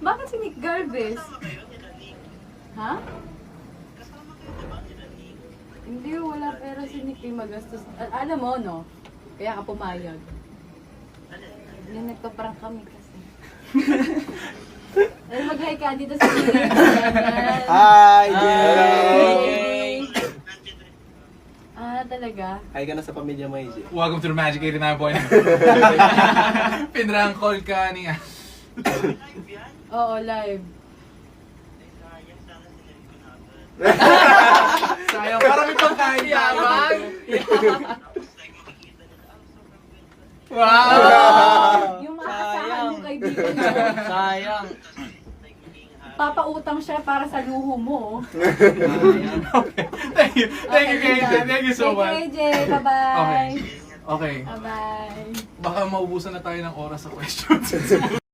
Bakit si Nick Galvez? Ha? Hindi, wala pera si Nick yung magastos. Alam mo, no? Kaya ka pumayag. Hindi, nagpa-prank kami kasi. Mag-hi ka dito sa Nick. Hi, Hi! Jay! Talaga? Hi ka na sa pamilya mo, AJ. Welcome to the Magic 89.9. Pinrang call ka niya. Oo, live. Sayang, parang may pagkain yabang. Wow! Yung maasahan mong kaibigan mo. Sayang. Papautang siya para sa luho mo. Thank you. Thank you, KJ. Thank you so much. Thank you, AJ. Bye-bye. Okay. Okay. Bye-bye. Baka maubusan na tayo ng oras sa questions.